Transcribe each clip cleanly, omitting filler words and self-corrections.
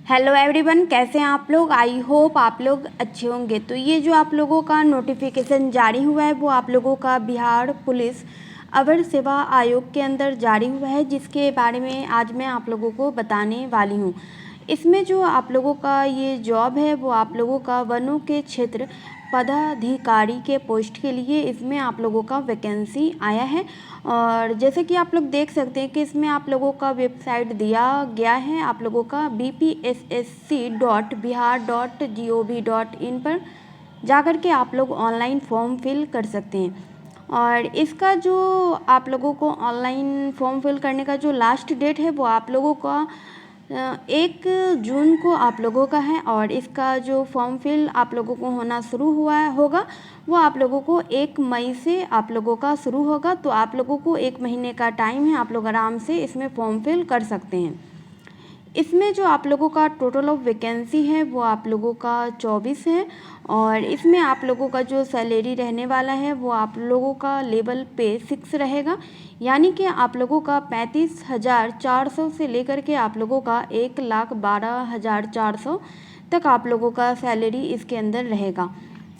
Hello everyone, कैसे हैं आप लोग। आई होप आप लोग अच्छे होंगे। तो ये जो आप लोगों का नोटिफिकेशन जारी हुआ है वो आप लोगों का बिहार पुलिस अवर सेवा आयोग के अंदर जारी हुआ है, जिसके बारे में आज मैं आप लोगों को बताने वाली हूँ। इसमें जो आप लोगों का ये जॉब है वो आप लोगों का वनों के क्षेत्र पदाधिकारी के पोस्ट के लिए इसमें आप लोगों का वैकेंसी आया है। और जैसे कि आप लोग देख सकते हैं कि इसमें आप लोगों का वेबसाइट दिया गया है, आप लोगों का bpssc.bihar.gov.in पर जाकर के आप लोग ऑनलाइन फॉर्म फिल कर सकते हैं। और इसका जो आप लोगों को ऑनलाइन फॉर्म फिल करने का जो लास्ट डेट है वो आप लोगों का 1 जून को आप लोगों का है। और इसका जो फॉर्म फिल आप लोगों को होना शुरू होगा वो आप लोगों को 1 मई से आप लोगों का शुरू होगा। तो आप लोगों को 1 महीने का टाइम है, आप लोग आराम से इसमें फॉर्म फिल कर सकते हैं। इसमें जो आप लोगों का टोटल ऑफ वैकेंसी है वो आप लोगों का 24 है। और इसमें आप लोगों का जो सैलरी रहने वाला है वो आप लोगों का लेवल पे 6 रहेगा, यानी कि आप लोगों का 35,400 से लेकर के आप लोगों का 1,12,400 तक आप लोगों का सैलरी इसके अंदर रहेगा।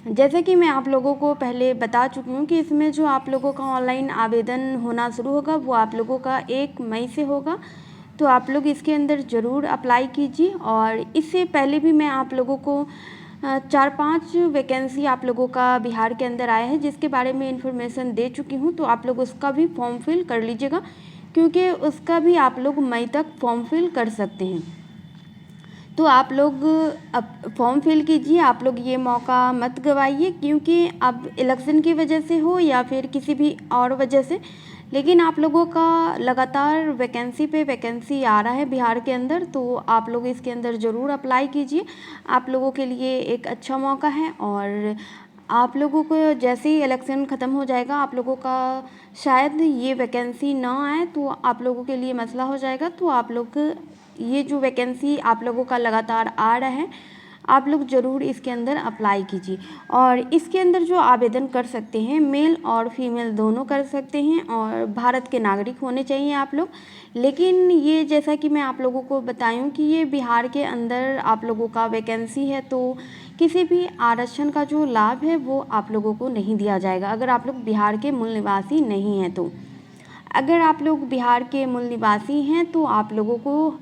जैसे कि मैं आप लोगों को पहले बता चुकी हूँ कि इसमें जो आप लोगों का ऑनलाइन आवेदन होना शुरू होगा वो आप लोगों का 1 मई से होगा। तो आप लोग इसके अंदर ज़रूर अप्लाई कीजिए। और इससे पहले भी मैं आप लोगों को 4-5 वैकेंसी आप लोगों का बिहार के अंदर आया है, जिसके बारे में इन्फॉर्मेशन दे चुकी हूँ। तो आप लोग उसका भी फॉर्म फिल कर लीजिएगा, क्योंकि उसका भी आप लोग मई तक फॉर्म फिल कर सकते हैं। तो आप लोग अब फॉर्म फिल कीजिए, आप लोग ये मौका मत गवाइए, क्योंकि अब इलेक्शन की वजह से हो या फिर किसी भी और वजह से, लेकिन आप लोगों का लगातार वैकेंसी पे वैकेंसी आ रहा है बिहार के अंदर। तो आप लोग इसके अंदर ज़रूर अप्लाई कीजिए, आप लोगों के लिए एक अच्छा मौका है। और आप लोगों को जैसे ही इलेक्शन ख़त्म हो जाएगा, आप लोगों का शायद ये वैकेंसी ना आए तो आप लोगों के लिए मसला हो जाएगा। तो आप लोग ये जो वैकेंसी आप लोगों का लगातार आ रहा है, आप लोग ज़रूर इसके अंदर अप्लाई कीजिए। और इसके अंदर जो आवेदन कर सकते हैं, मेल और फीमेल दोनों कर सकते हैं, और भारत के नागरिक होने चाहिए आप लोग। लेकिन ये जैसा कि मैं आप लोगों को बताई हूँ कि ये बिहार के अंदर आप लोगों का वैकेंसी है, तो किसी भी आरक्षण का जो लाभ है वो आप लोगों को नहीं दिया जाएगा अगर आप लोग बिहार के मूल निवासी नहीं हैं। तो अगर आप लोग बिहार के मूल निवासी हैं तो आप लोगों को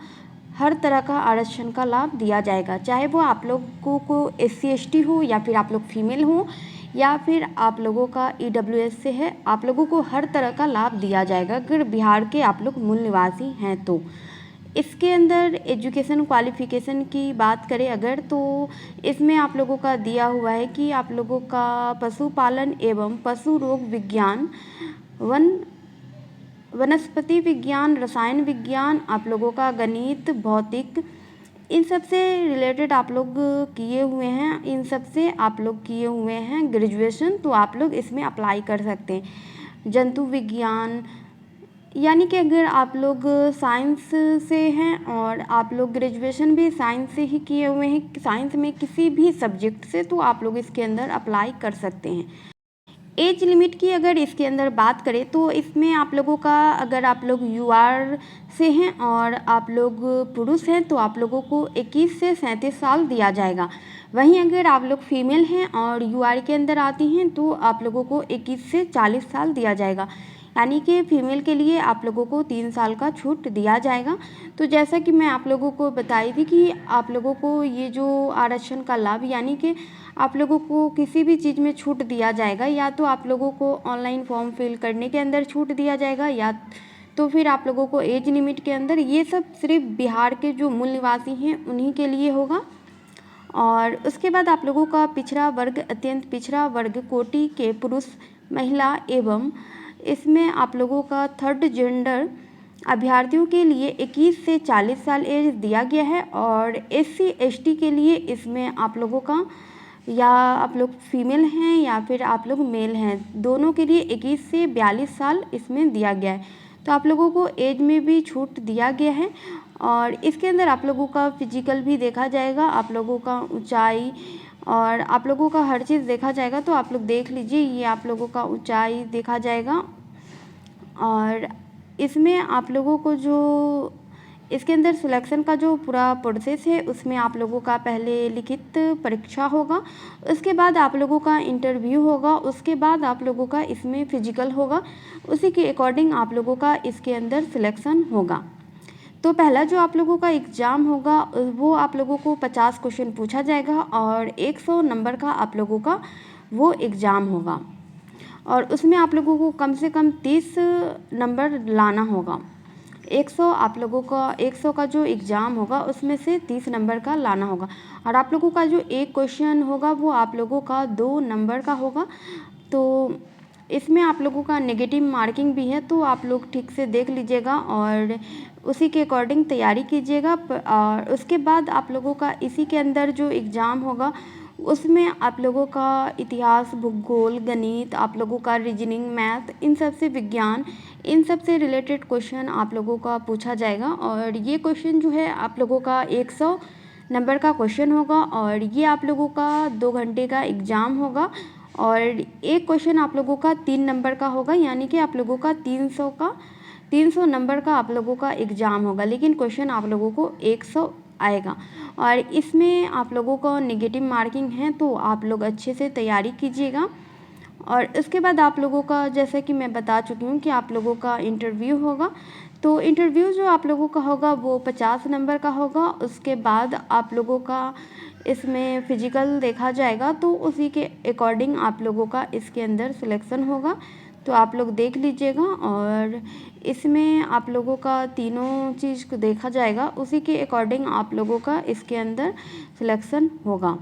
हर तरह का आरक्षण का लाभ दिया जाएगा, चाहे वो आप लोगों को SC ST हो, या फिर आप लोग फीमेल हो, या फिर आप लोगों का EWS से है। आप लोगों को हर तरह का लाभ दिया जाएगा अगर बिहार के आप लोग मूल निवासी हैं। तो इसके अंदर एजुकेशन क्वालिफ़िकेशन की बात करें अगर, तो इसमें आप लोगों का दिया हुआ है कि आप लोगों का पशुपालन एवं पशु रोग विज्ञान, वनस्पति विज्ञान, रसायन विज्ञान, आप लोगों का गणित, भौतिक, इन सब से रिलेटेड आप लोग किए हुए हैं, इन सब से आप लोग किए हुए हैं ग्रेजुएशन। तो आप लोग इसमें अप्लाई कर सकते हैं। जंतु विज्ञान, यानी कि अगर आप लोग साइंस से हैं और आप लोग ग्रेजुएशन भी साइंस से ही किए हुए हैं, साइंस में किसी भी सब्जेक्ट से, तो आप लोग इसके अंदर अप्लाई कर सकते हैं। एज लिमिट की अगर इसके अंदर बात करें तो इसमें आप लोगों का, अगर आप लोग UR से हैं और आप लोग पुरुष हैं तो आप लोगों को 21 से 37 साल दिया जाएगा। वहीं अगर आप लोग फीमेल हैं और UR के अंदर आती हैं तो आप लोगों को 21 से 40 साल दिया जाएगा, यानी कि फीमेल के लिए आप लोगों को 3 साल का छूट दिया जाएगा। तो जैसा कि मैं आप लोगों को बताई थी कि आप लोगों को ये जो आरक्षण का लाभ, यानी कि आप लोगों को किसी भी चीज़ में छूट दिया जाएगा, या तो आप लोगों को ऑनलाइन फॉर्म फिल करने के अंदर छूट दिया जाएगा, या तो फिर आप लोगों को एज लिमिट के अंदर। ये सब सिर्फ बिहार के जो मूल निवासी हैं उन्हीं के लिए होगा। और उसके बाद आप लोगों का पिछड़ा वर्ग, अत्यंत पिछड़ा वर्ग कोटि के पुरुष, महिला एवं इसमें आप लोगों का 3rd जेंडर अभ्यर्थियों के लिए 21 से 40 साल एज दिया गया है। और SC ST के लिए इसमें आप लोगों का, या आप लोग फीमेल हैं या फिर आप लोग मेल हैं, दोनों के लिए 21 से 42 साल इसमें दिया गया है। तो आप लोगों को एज में भी छूट दिया गया है। और इसके अंदर आप लोगों का फिजिकल भी देखा जाएगा, आप लोगों का ऊंचाई और आप लोगों का हर चीज़ देखा जाएगा। तो आप लोग देख लीजिए, ये आप लोगों का ऊंचाई देखा जाएगा। और इसमें आप लोगों को जो इसके अंदर सिलेक्शन का जो पूरा प्रोसेस है उसमें आप लोगों का पहले लिखित परीक्षा होगा, उसके बाद आप लोगों का इंटरव्यू होगा, उसके बाद आप लोगों का इसमें फिजिकल होगा। उसी के अकॉर्डिंग आप लोगों का इसके अंदर सिलेक्शन होगा। तो पहला जो आप लोगों का एग्ज़ाम होगा वो आप लोगों को 50 क्वेश्चन पूछा जाएगा और 100 नंबर का आप लोगों का वो एग्ज़ाम होगा और उसमें आप लोगों को कम से कम 30 नंबर लाना होगा। 100 आप लोगों का 100 का जो एग्ज़ाम होगा उसमें से 30 नंबर का लाना होगा और आप लोगों का जो एक क्वेश्चन होगा वो आप लोगों का 2 नंबर का होगा। तो इसमें आप लोगों का नेगेटिव मार्किंग भी है, तो आप लोग ठीक से देख लीजिएगा और उसी के अकॉर्डिंग तैयारी कीजिएगा। और उसके बाद आप लोगों का इसी के अंदर जो एग्ज़ाम होगा उसमें आप लोगों का इतिहास, भूगोल, गणित, आप लोगों का रीजनिंग, मैथ, इन सब से विज्ञान, इन सब से रिलेटेड क्वेश्चन आप लोगों का पूछा जाएगा और ये क्वेश्चन जो है आप लोगों का 100 नंबर का क्वेश्चन होगा और ये आप लोगों का 2 घंटे का एग्ज़ाम होगा और एक क्वेश्चन आप लोगों का 3 नंबर का होगा, यानी कि आप लोगों का 300 नंबर का आप लोगों का एग्ज़ाम होगा, लेकिन क्वेश्चन आप लोगों को 100 आएगा। और इसमें आप लोगों को नेगेटिव मार्किंग है, तो आप लोग अच्छे से तैयारी कीजिएगा। और इसके बाद आप लोगों का, जैसा कि मैं बता चुकी हूँ कि आप लोगों का इंटरव्यू होगा, तो इंटरव्यू जो आप लोगों का होगा वो 50 नंबर का होगा। उसके बाद आप लोगों का इसमें फ़िज़िकल देखा जाएगा, तो उसी के अकॉर्डिंग आप लोगों का इसके अंदर सिलेक्शन होगा। तो आप लोग देख लीजिएगा और इसमें आप लोगों का तीनों चीज़ को देखा जाएगा, उसी के अकॉर्डिंग आप लोगों का इसके अंदर सिलेक्शन होगा।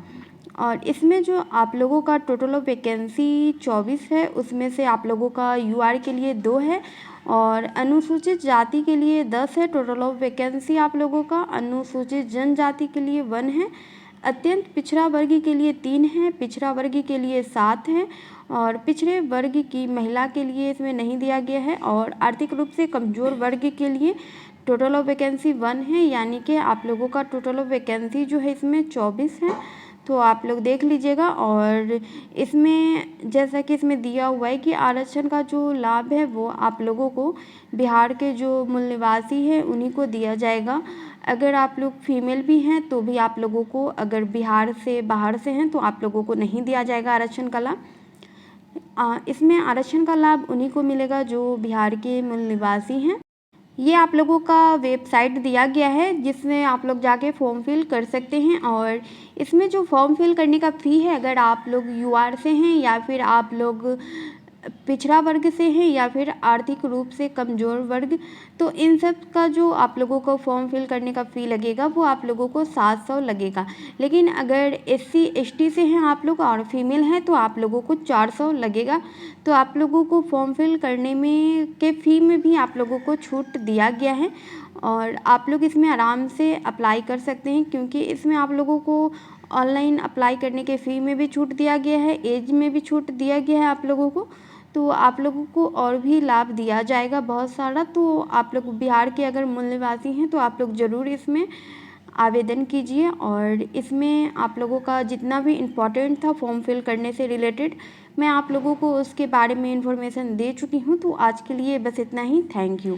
और इसमें जो आप लोगों का टोटल ऑफ वैकेंसी 24 है, उसमें से आप लोगों का यूआर के लिए 2 है और अनुसूचित जाति के लिए 10 है। टोटल ऑफ वैकेंसी आप लोगों का अनुसूचित जनजाति के लिए 1 है, अत्यंत पिछड़ा वर्ग के लिए 3 है, पिछड़ा वर्ग के लिए 7 है और पिछड़े वर्ग की महिला के लिए इसमें नहीं दिया गया है और आर्थिक रूप से कमज़ोर वर्ग के लिए टोटल ऑफ वैकेंसी 1 है, यानी कि आप लोगों का टोटल ऑफ वैकेंसी जो है इसमें 24 है। तो आप लोग देख लीजिएगा और इसमें जैसा कि इसमें दिया हुआ है कि आरक्षण का जो लाभ है वो आप लोगों को बिहार के जो मूल निवासी हैं उन्हीं को दिया जाएगा। अगर आप लोग फीमेल भी हैं तो भी आप लोगों को, अगर बिहार से बाहर से हैं तो आप लोगों को नहीं दिया जाएगा आरक्षण का लाभ। इसमें आरक्षण का लाभ उन्हीं को मिलेगा जो बिहार के मूल निवासी हैं। ये आप लोगों का वेबसाइट दिया गया है जिसमें आप लोग जाके फॉर्म फिल कर सकते हैं और इसमें जो फॉर्म फिल करने का फ़ी है, अगर आप लोग यूआर से हैं या फिर आप लोग पिछड़ा वर्ग से हैं या फिर आर्थिक रूप से कमज़ोर वर्ग, तो इन सब का जो आप लोगों को फॉर्म फिल करने का फ़ी लगेगा वो आप लोगों को 700 लगेगा। लेकिन अगर SC ST से हैं आप लोग और फीमेल हैं तो आप लोगों को 400 लगेगा। तो आप लोगों को फॉर्म फिल करने में के फ़ी में भी आप लोगों को छूट दिया गया है और आप लोग इसमें आराम से अप्लाई कर सकते हैं, क्योंकि इसमें आप लोगों को ऑनलाइन अप्लाई करने के फ़ी में भी छूट दिया गया है, एज में भी छूट दिया गया है आप लोगों को। तो आप लोगों को और भी लाभ दिया जाएगा बहुत सारा। तो आप लोग बिहार के अगर मूल निवासी हैं तो आप लोग ज़रूर इसमें आवेदन कीजिए और इसमें आप लोगों का जितना भी इम्पोर्टेंट था फॉर्म फिल करने से रिलेटेड, मैं आप लोगों को उसके बारे में इन्फॉर्मेशन दे चुकी हूँ। तो आज के लिए बस इतना ही। Thank you.